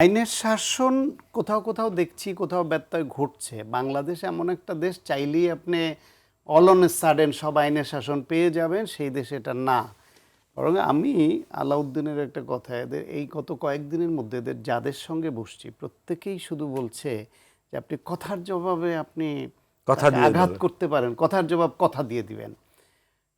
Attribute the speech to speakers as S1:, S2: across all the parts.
S1: আইনের শাসন কোথাও কোথাও দেখছি, কোথাও ব্যত্যয় ঘটছে। বাংলাদেশ এমন একটা দেশ, চাইলেই আপনি অল অন এ সাডেন সব আইনের শাসন পেয়ে যাবেন, সেই দেশ এটা না। বরং আমি আলাউদ্দিনের একটা কথা, এদের এই গত কয়েকদিনের মধ্যে এদের যাদের সঙ্গে বসছি প্রত্যেকেই শুধু বলছে যে আপনি কথার জবাবে আপনি তাকে আঘাত করতে পারেন, কথার জবাব কথা দিয়ে দিবেন।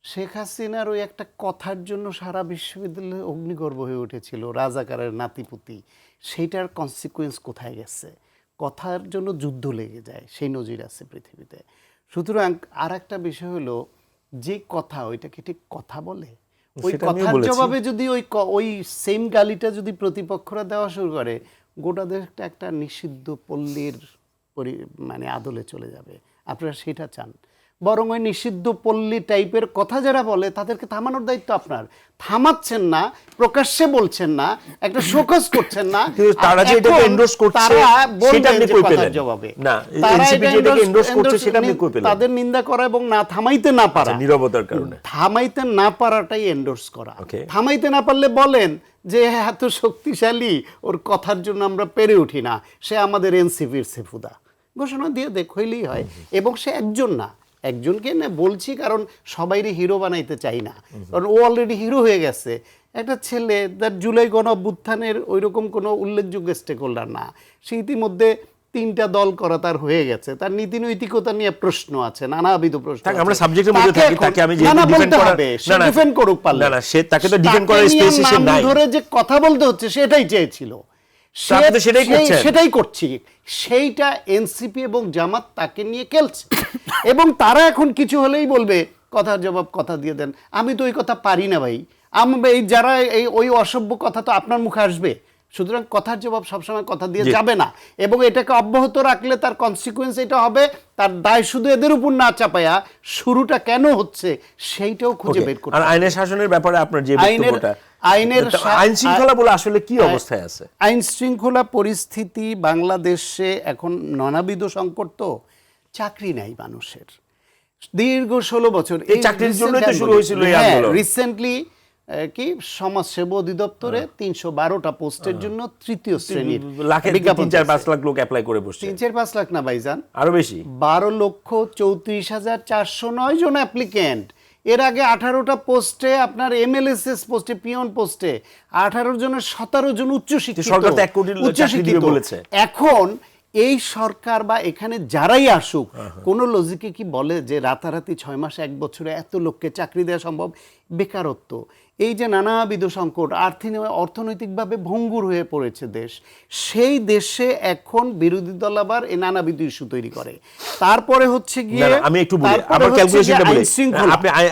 S1: শেখ হাসিনার ওই একটা কথার জন্য সারা বিশ্ববিদ্যালয়ে অগ্নিগর্ভ হয়ে উঠেছিল, রাজাকারের নাতিপুতি। সেইটার কনসিকুয়েন্স কোথায় গেছে? কথার জন্য যুদ্ধ লেগে যায়, সেই নজির আছে পৃথিবীতে। সুতরাং আর একটা বিষয় হলো, যে কথা ওইটাকে ঠিক কথা বলে, ওই কথার জবাবে যদি ওই সেম গালিটা যদি প্রতিপক্ষরা দেওয়া শুরু করে, গোটা দেশটা একটা নিষিদ্ধ পল্লীর মানে আদলে চলে যাবে। আপনারা সেটা চান? বরং ওই নিষিদ্ধ পল্লী টাইপের কথা যারা বলে তাদেরকে থামানোর দায়িত্ব আপনার। থামাচ্ছেন না, প্রকাশ্যে বলছেন না, একটা শোকজ করছেন না।
S2: তারা যে এটাকে এন্ডোর্স করছে সেটা আপনি কই পেলেন?
S1: জবাবে
S2: না, এনসিপি যেটাকে এন্ডোর্স করছে সেটা আপনি কই পেলেন?
S1: তাদের নিন্দা করা এবং না থামাইতে না পারা,
S2: নীরবতার কারণে
S1: থামাইতে না পারাটাই এন্ডোর্স করা। থামাইতে না পারলে বলেন যে এত শক্তিশালী, ওর কথার জন্য আমরা পেরে উঠি না, সে আমাদের এনসিপির সেফুদা। ঘোষণা দিয়ে হইলেই হয়। এবং সে একজন না, একজনকে না বলছি কারণ সবাইরে হিরো বানাইতে চাই না, কারণ ও অলরেডি হিরো হয়ে গেছে। একটা ছেলে তার জুলাই গণ অভ্যুত্থানের ওই রকম কোনো উল্লেখযোগ্য স্টেক হোল্ডার না, সে ইতিমধ্যে 3টা দল করা তার হয়ে গেছে, তার নীতি নৈতিকতা নিয়ে প্রশ্ন আছে, নানাবিধ প্রশ্ন।
S2: আমরা সাবজেক্টের মধ্যে থাকি, তাকে আমি যে ডিফেন্ড
S1: করতে সে ডিফেন্ড করুক পারলে,
S2: না সে তাকে তো ডিফেন্ড করার স্পেস নাই,
S1: ধরে যে কথা বলতে হচ্ছে সেটাই চেয়েছিল, সেটাই করছি। সেইটা এনসিপি এবং জামাত তাকে নিয়ে খেলছে। এবং তারা এখন কিছু হলেই বলবে কথার জবাব কথা দিয়ে দেন। আমি তো ওই কথা পারি না ভাই। এই যারা ওই অসভ্য কথা তো আপনার মুখে আসবে। সুতরাং কথার জবাব সবসময় কথা দিয়ে যাবে না, এবং এটাকে অব্যাহত রাখলে তার কনসিকুয়েন্স এটা হবে, তার দায় শুধু এদের উপর না চাপায়া শুরুটা কেন হচ্ছে সেইটাও খুঁজে বের করতে।
S2: আর আইনের শাসনের ব্যাপারে আপনার যে বক্তব্যটা, আইন শৃঙ্খলা বলে আসলে কি অবস্থায় আছে?
S1: আইন শৃঙ্খলা পরিস্থিতি বাংলাদেশে এখন নানাবিধ সংকট। তো চাকরি নাই মানুষের, দীর্ঘ 16 বছর
S2: এই চাকরির জন্যই তো শুরু হয়েছিল এই আন্দোলন।
S1: রিসেন্টলি কি সমাজসেবা অধিদপ্তরে 312টা পোস্টের জন্য তৃতীয় শ্রেণীর
S2: বিজ্ঞাপন, 3-4-5 লাখ লোক অ্যাপ্লাই করে বসছে।
S1: 3-4-5 লাখ না ভাইজান,
S2: আরো বেশি,
S1: 12,34,409 জন অ্যাপ্লিকেন্ট। এর আগে 18টা পোস্টে, আপনার এমএলএসএস পোস্টে, পিয়ন পোস্টে 18 জনের 17 জন উচ্চশিক্ষিত।
S2: সরকার 1 কোটি চাকরি দিবে বলেছে।
S1: এখন এই সরকার বা এখানে যারাই আসুক, কোন লজিকে কি বলে যে রাতারাতি 6 মাস 1 বছরে এত লোককে চাকরি দেওয়া সম্ভব? বেকারত্ব, এই যে নানাবিধ সংকট, অর্থনৈতিকভাবে ভঙ্গুর হয়ে পড়েছে দেশ, সেই দেশে এখন বিরোধী দল আবার এই নানাবিধ ইস্যু তৈরি করে। তারপরে হচ্ছে গিয়ে
S2: আমি একটু বলি, আমার ক্যালকুলেশনটা বলি।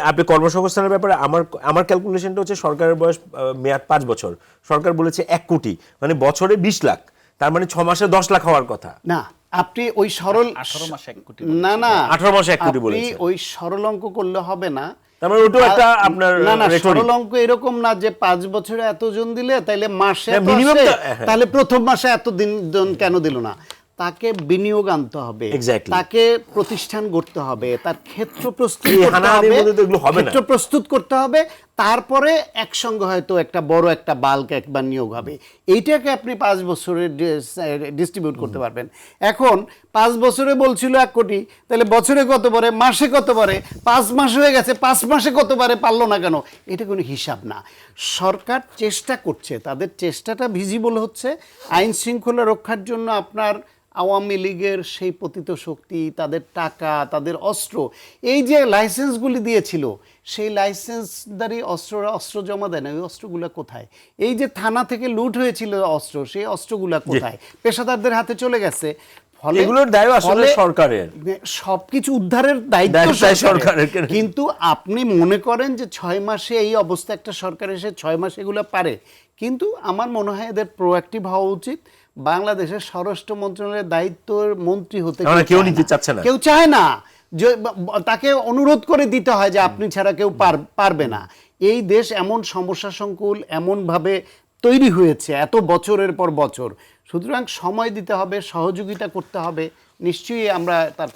S2: আপনি কর্মসংস্থানের ব্যাপারে আমার ক্যালকুলেশনটা হচ্ছে সরকারের বয়স মেয়াদ 5 বছর, সরকার বলেছে 1 কোটি, মানে বছরে 20 লাখ, তার মানে 6 মাসে 10 লাখ হওয়ার কথা
S1: না। আপনি ওই সরল
S3: 18 মাসে 1 কোটি,
S1: না
S2: 18 মাসে 1 কোটি বলেছে,
S1: ওই সরল অঙ্ক করলে হবে না।
S2: তার মানে ওটাও একটা আপনার
S1: না সরল অঙ্ক এরকম না যে 5 বছরে এতজন দিলে তাইলে মাসে
S2: মিনিমাম,
S1: তাহলে প্রথম মাসে এত দিন কেন দিল না? তাকে বিনিয়োগ আনতে হবে, তাকে প্রতিষ্ঠান গড়তে হবে, তার ক্ষেত্র প্রস্তুত করতে হবে, তারপরে একসঙ্গে হয়তো একটা বড় একটা বাল্ক একবার নিয়োগ হবে। এইটাকে আপনি 5 বছরে ডিস্ট্রিবিউট করতে পারবেন। এখন 5 বছরে বলছিল 1 কোটি, তাহলে বছরে কত পারে, মাসে কত পারে, 5 মাস হয়ে গেছে, 5 মাসে কত পারে, পারলো না কেন? এটা কোনো হিসাব না। সরকার চেষ্টা করছে, তাদের চেষ্টাটা ভিজিবল হচ্ছে। আইন শৃঙ্খলা রক্ষার জন্য আপনার আওয়ামী লীগের সেই পতিত শক্তি, তাদের টাকা, তাদের অস্ত্র, এই যে লাইসেন্সগুলি দিয়েছিল, সেই লাইসেন্সদারি অস্ত্র জমা দেয় না। ওই অস্ত্রগুলো কোথায়? এই যে থানা থেকে লুট হয়েছিল অস্ত্র, সেই অস্ত্রগুলো কোথায়? পেশাদারদের হাতে চলে গেছে।
S2: এগুলোর দায় আসলে সরকারের,
S1: সবকিছু উদ্ধারের দায়িত্ব সরকারের। কিন্তু আপনি মনে করেন যে 6 মাসে এই অবস্থা, একটা সরকার এসে 6 মাসে এগুলো পারে? কিন্তু আমার মনে হয় এদের প্রোঅ্যাক্টিভ হওয়া উচিত। বাংলাদেশের স্বরাষ্ট্র মন্ত্রণালয়ের দায়িত্বের মন্ত্রী হতে
S2: কেউ নিতে চাচ্ছে না,
S1: কেউ চায় না, তাকে অনুরোধ করে দিতে হয় যে আপনি ছাড়া কেউ পারবে না। এই দেশ এমন সমস্যা সংকুল, এমনভাবে তৈরি হয়েছে এত বছরের পর বছর। সুতরাং সময় দিতে হবে, সহযোগিতা করতে হবে। নিশ্চয়ই আমরা তার